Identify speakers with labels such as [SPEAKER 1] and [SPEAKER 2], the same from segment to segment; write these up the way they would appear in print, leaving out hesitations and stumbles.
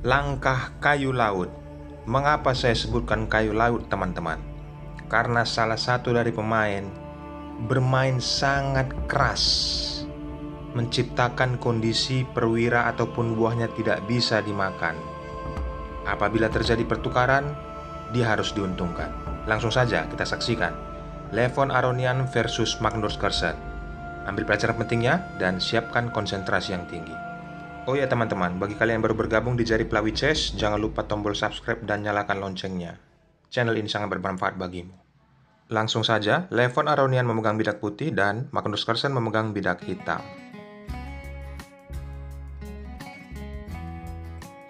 [SPEAKER 1] Langkah kayu laut. Mengapa saya sebutkan kayu laut, teman-teman? Karena salah satu dari pemain bermain sangat keras, menciptakan kondisi perwira ataupun buahnya tidak bisa dimakan. Apabila terjadi pertukaran, dia harus diuntungkan. Langsung saja kita saksikan Levon Aronian versus Magnus Carlsen. Ambil pelajaran pentingnya dan siapkan konsentrasi yang tinggi. Oh ya teman-teman, bagi kalian yang baru bergabung di Jari Pelawi Chess, jangan lupa tombol subscribe dan nyalakan loncengnya. Channel ini sangat bermanfaat bagimu. Langsung saja, Levon Aronian memegang bidak putih dan Magnus Carlsen memegang bidak hitam.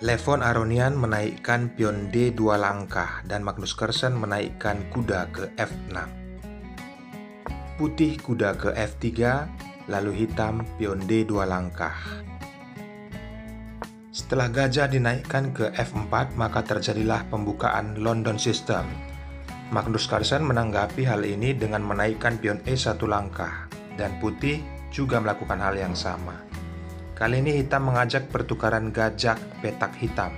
[SPEAKER 1] Levon Aronian menaikkan pion D2 langkah dan Magnus Carlsen menaikkan kuda ke F6. Putih kuda ke F3, lalu hitam pion D2 langkah. Setelah gajah dinaikkan ke F4, maka terjadilah pembukaan London System. Magnus Carlsen menanggapi hal ini dengan menaikkan pion E1 langkah, dan putih juga melakukan hal yang sama. Kali ini hitam mengajak pertukaran gajah petak hitam,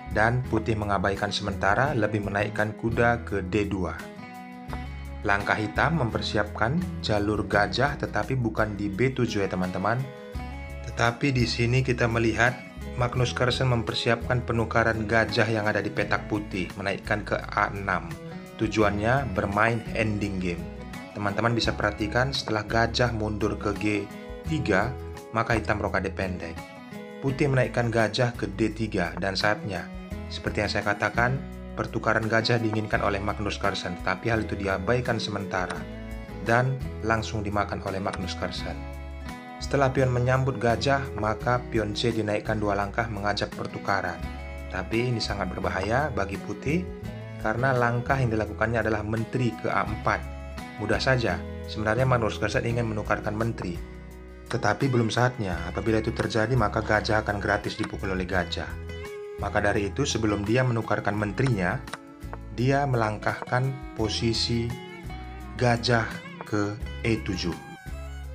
[SPEAKER 1] dan putih mengabaikan sementara lebih menaikkan kuda ke D2. Langkah hitam mempersiapkan jalur gajah tetapi bukan di B7 ya teman-teman. Tetapi di sini kita melihat Magnus Carlsen mempersiapkan penukaran gajah yang ada di petak putih, menaikkan ke A6. Tujuannya bermain ending game. Teman-teman bisa perhatikan setelah gajah mundur ke G3, maka hitam rokade pendek. Putih menaikkan gajah ke D3 dan saatnya, seperti yang saya katakan, pertukaran gajah diinginkan oleh Magnus Carlsen, tapi hal itu diabaikan sementara dan langsung dimakan oleh Magnus Carlsen. Setelah pion menyambut gajah, maka pion C dinaikkan 2 langkah mengajak pertukaran. Tapi ini sangat berbahaya bagi putih karena langkah yang dilakukannya adalah menteri ke A4. Mudah saja, sebenarnya Magnus Carlsen ingin menukarkan menteri. Tetapi belum saatnya, apabila itu terjadi maka gajah akan gratis dipukul oleh gajah. Maka dari itu sebelum dia menukarkan menterinya, dia melangkahkan posisi gajah ke E7.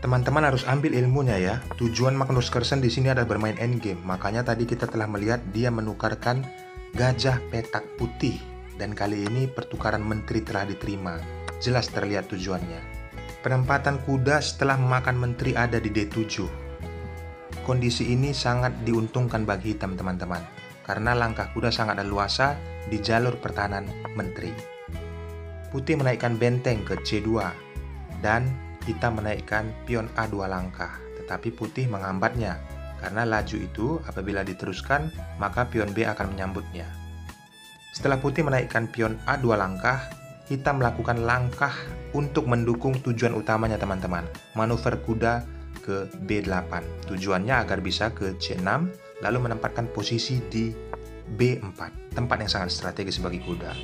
[SPEAKER 1] Teman-teman harus ambil ilmunya ya. Tujuan Magnus Carlsen di sini adalah bermain endgame. Makanya tadi kita telah melihat dia menukarkan gajah petak putih. Dan kali ini pertukaran menteri telah diterima. Jelas terlihat tujuannya. Penempatan kuda setelah memakan menteri ada di D7. Kondisi ini sangat diuntungkan bagi hitam teman-teman. Karena langkah kuda sangat leluasa di jalur pertahanan menteri. Putih menaikkan benteng ke C2. Dan hitam menaikkan pion A2 langkah, tetapi putih menghambatnya, karena laju itu apabila diteruskan, maka pion B akan menyambutnya. Setelah putih menaikkan pion A2 langkah, hitam melakukan langkah untuk mendukung tujuan utamanya teman-teman, manuver kuda ke B8. Tujuannya agar bisa ke C6, lalu menempatkan posisi di B4, tempat yang sangat strategis bagi kuda.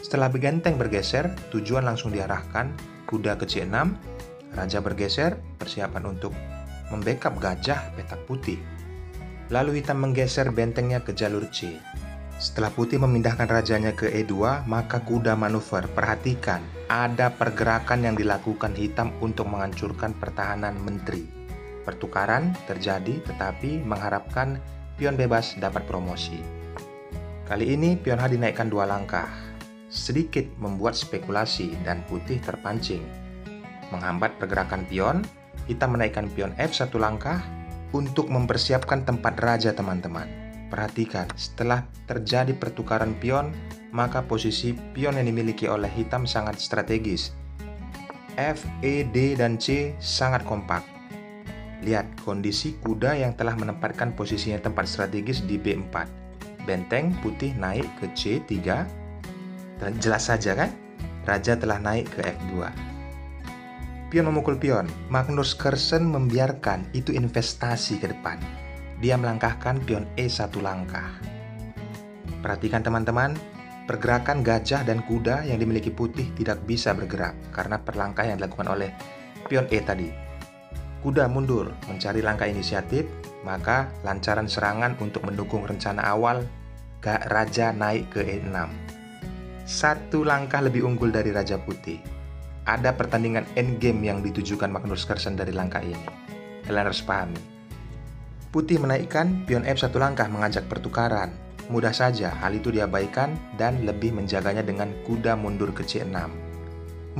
[SPEAKER 1] Setelah benteng bergeser, tujuan langsung diarahkan kuda ke C6, raja bergeser, persiapan untuk membackup gajah petak putih. Lalu hitam menggeser bentengnya ke jalur C. Setelah putih memindahkan rajanya ke E2, maka kuda manuver. Perhatikan, ada pergerakan yang dilakukan hitam untuk menghancurkan pertahanan menteri. Pertukaran terjadi tetapi mengharapkan pion bebas dapat promosi. Kali ini pion H dinaikkan 2 langkah. Sedikit membuat spekulasi dan putih terpancing. Menghambat pergerakan pion, hitam menaikkan pion F1 langkah untuk mempersiapkan tempat raja teman-teman. Perhatikan, setelah terjadi pertukaran pion, maka posisi pion yang dimiliki oleh hitam sangat strategis. F, E, D, dan C sangat kompak. Lihat kondisi kuda yang telah menempatkan posisinya tempat strategis di B4. Benteng putih naik ke C3. Jelas saja kan? Raja telah naik ke F2. Pion memukul pion. Magnus Carlsen membiarkan itu investasi ke depan. Dia melangkahkan pion E1 langkah. Perhatikan teman-teman, pergerakan gajah dan kuda yang dimiliki putih tidak bisa bergerak karena perlangkah yang dilakukan oleh pion E tadi. Kuda mundur mencari langkah inisiatif, maka lancaran serangan untuk mendukung rencana awal raja naik ke E6. 1 langkah lebih unggul dari raja putih. Ada pertandingan endgame yang ditujukan Magnus Carlsen dari langkah ini. Kalian harus pahami. Putih menaikkan pion F1 langkah mengajak pertukaran. Mudah saja, hal itu diabaikan dan lebih menjaganya dengan kuda mundur ke C6.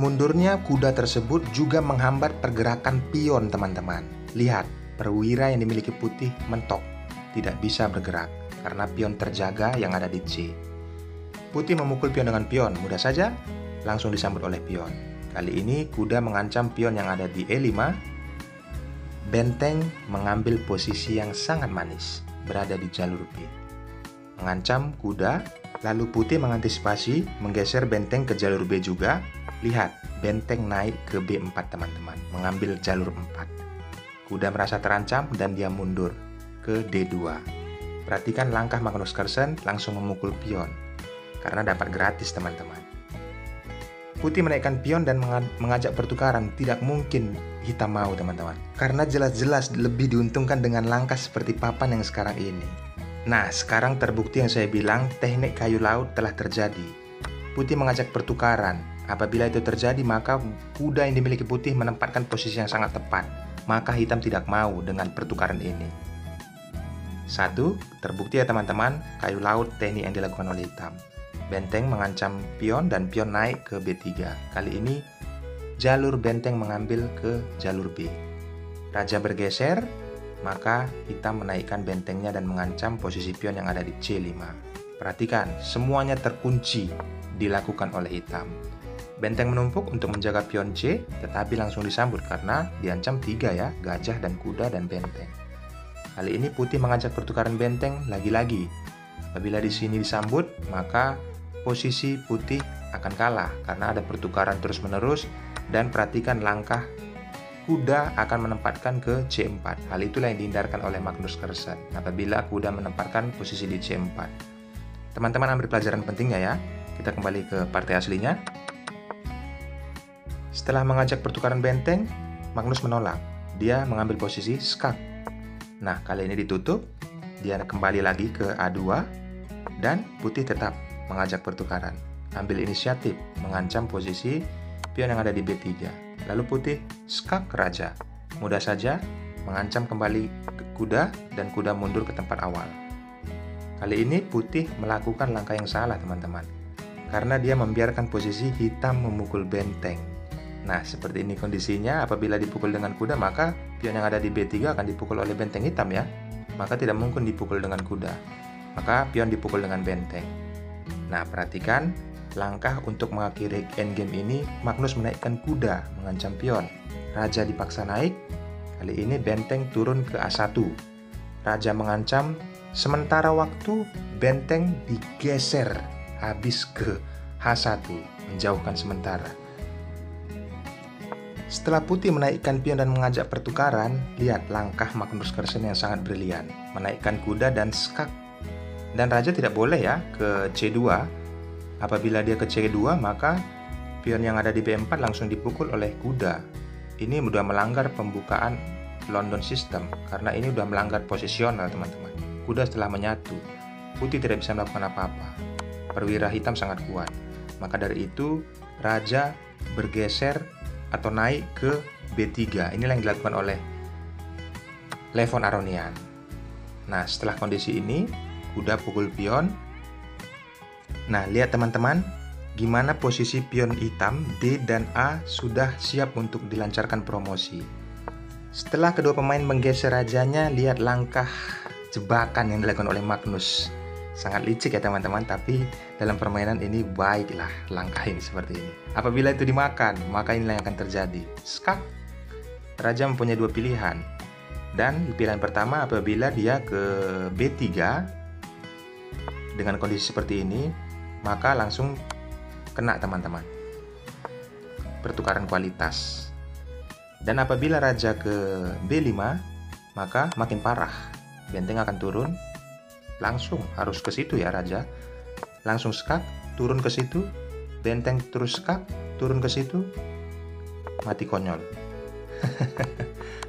[SPEAKER 1] Mundurnya kuda tersebut juga menghambat pergerakan pion, teman-teman. Lihat, perwira yang dimiliki putih mentok, tidak bisa bergerak karena pion terjaga yang ada di C. Putih memukul pion dengan pion, mudah saja, langsung disambut oleh pion. Kali ini kuda mengancam pion yang ada di E5. Benteng mengambil posisi yang sangat manis, berada di jalur B. Mengancam kuda, lalu putih mengantisipasi, menggeser benteng ke jalur B juga. Lihat, benteng naik ke B4, teman-teman, mengambil jalur 4. Kuda merasa terancam dan dia mundur ke D2. Perhatikan langkah Magnus Carlsen langsung memukul pion, karena dapat gratis, teman-teman. Putih menaikkan pion dan mengajak pertukaran. Tidak mungkin hitam mau, teman-teman, karena jelas-jelas lebih diuntungkan dengan langkah seperti papan yang sekarang ini. Nah, sekarang terbukti yang saya bilang, teknik kayu laut telah terjadi. Putih mengajak pertukaran. Apabila itu terjadi, maka kuda yang dimiliki putih menempatkan posisi yang sangat tepat. Maka hitam tidak mau dengan pertukaran ini. 1. Terbukti ya, teman-teman, kayu laut teknik yang dilakukan oleh hitam. Benteng mengancam pion dan pion naik ke B3. Kali ini jalur benteng mengambil ke jalur B. Raja bergeser, maka hitam menaikkan bentengnya dan mengancam posisi pion yang ada di C5. Perhatikan, semuanya terkunci dilakukan oleh hitam. Benteng menumpuk untuk menjaga pion C, tetapi langsung disambut karena diancam 3 ya, gajah dan kuda dan benteng. Kali ini putih mengajak pertukaran benteng lagi-lagi. Apabila di sini disambut, maka posisi putih akan kalah karena ada pertukaran terus-menerus. Dan perhatikan langkah kuda akan menempatkan ke C4. Hal itulah yang dihindarkan oleh Magnus Carlsen apabila kuda menempatkan posisi di C4. Teman-teman ambil pelajaran pentingnya ya. Kita kembali ke partai aslinya. Setelah mengajak pertukaran benteng, Magnus menolak. Dia mengambil posisi skak. Nah, kali ini ditutup. Dia kembali lagi ke A2 dan putih tetap mengajak pertukaran. Ambil inisiatif, mengancam posisi pion yang ada di B3. Lalu putih skak raja. Mudah saja, mengancam kembali ke kuda dan kuda mundur ke tempat awal. Kali ini putih melakukan langkah yang salah, teman-teman, karena dia membiarkan posisi hitam memukul benteng. Nah, seperti ini kondisinya. Apabila dipukul dengan kuda, maka pion yang ada di B3 akan dipukul oleh benteng hitam ya. Maka tidak mungkin dipukul dengan kuda. Maka pion dipukul dengan benteng. Nah, perhatikan langkah untuk mengakhiri endgame ini. Magnus menaikkan kuda, mengancam pion. Raja dipaksa naik. Kali ini benteng turun ke A1. Raja mengancam. Sementara waktu benteng digeser habis ke H1, menjauhkan sementara. Setelah putih menaikkan pion dan mengajak pertukaran, lihat langkah Magnus Carlsen yang sangat brilian. Menaikkan kuda dan skak. Dan raja tidak boleh ya ke C2. Apabila dia ke C2, maka pion yang ada di B4 langsung dipukul oleh kuda. Ini sudah melanggar pembukaan London System, karena ini sudah melanggar posisional, teman-teman. Kuda setelah menyatu, putih tidak bisa melakukan apa-apa. Perwira hitam sangat kuat. Maka dari itu, raja bergeser atau naik ke B3. Inilah yang dilakukan oleh Levon Aronian. Nah, setelah kondisi ini, kuda pukul pion. Nah, lihat teman-teman, gimana posisi pion hitam D dan A sudah siap untuk dilancarkan promosi. Setelah kedua pemain menggeser rajanya, lihat langkah jebakan yang dilakukan oleh Magnus. Sangat licik ya teman-teman, tapi dalam permainan ini baiklah langkah ini seperti ini. Apabila itu dimakan, maka inilah yang akan terjadi. Skak. Raja mempunyai dua pilihan. Dan pilihan pertama, apabila dia ke B3 dengan kondisi seperti ini, maka langsung kena teman-teman. Pertukaran kualitas. Dan apabila raja ke B5, maka makin parah. Benteng akan turun. Langsung harus ke situ ya raja. Langsung skak, turun ke situ. Benteng terus skak, turun ke situ. Mati konyol.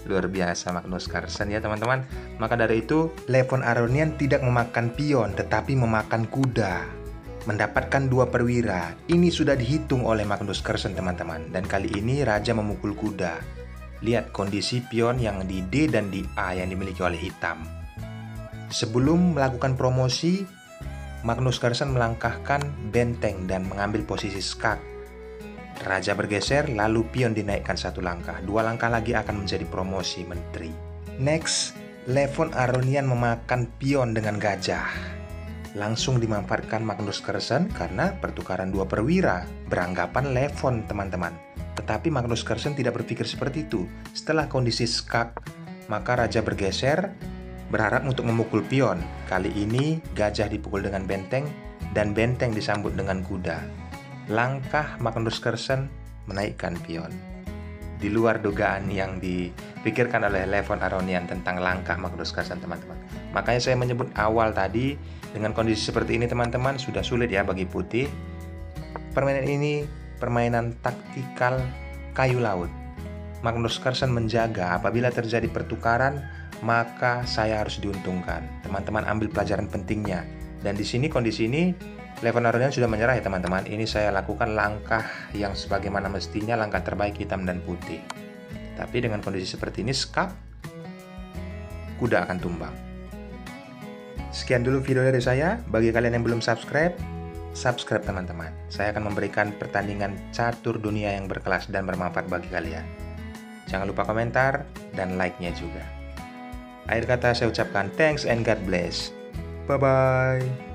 [SPEAKER 1] Luar biasa Magnus Carlsen ya teman-teman. Maka dari itu Levon Aronian tidak memakan pion, tetapi memakan kuda. Mendapatkan dua perwira. Ini sudah dihitung oleh Magnus Carlsen teman-teman. Dan kali ini raja memukul kuda. Lihat kondisi pion yang di D dan di A yang dimiliki oleh hitam. Sebelum melakukan promosi, Magnus Carlsen melangkahkan benteng dan mengambil posisi skak. Raja bergeser, lalu pion dinaikkan 1 langkah. 2 langkah lagi akan menjadi promosi menteri. Next, Levon Aronian memakan pion dengan gajah. Langsung dimanfaatkan Magnus Carlsen karena pertukaran 2 perwira beranggapan Levon, teman-teman. Tetapi Magnus Carlsen tidak berpikir seperti itu. Setelah kondisi skak, maka raja bergeser, berharap untuk memukul pion. Kali ini gajah dipukul dengan benteng dan benteng disambut dengan kuda. Langkah Magnus Carlsen menaikkan pion. Di luar dugaan yang dipikirkan oleh Levon Aronian tentang langkah Magnus Carlsen, teman-teman. Makanya saya menyebut awal tadi, dengan kondisi seperti ini teman-teman sudah sulit ya bagi putih. Permainan ini permainan taktikal kayu laut. Magnus Carlsen menjaga apabila terjadi pertukaran, maka saya harus diuntungkan. Teman-teman ambil pelajaran pentingnya. Dan di sini kondisi ini Levon Aronian sudah menyerah ya teman-teman. Ini saya lakukan langkah yang sebagaimana mestinya, langkah terbaik hitam dan putih. Tapi dengan kondisi seperti ini, skak, kuda akan tumbang. Sekian dulu video dari saya. Bagi kalian yang belum subscribe teman-teman. Saya akan memberikan pertandingan catur dunia yang berkelas dan bermanfaat bagi kalian. Jangan lupa komentar dan like-nya juga. Akhir kata saya ucapkan thanks and God bless. Bye-bye.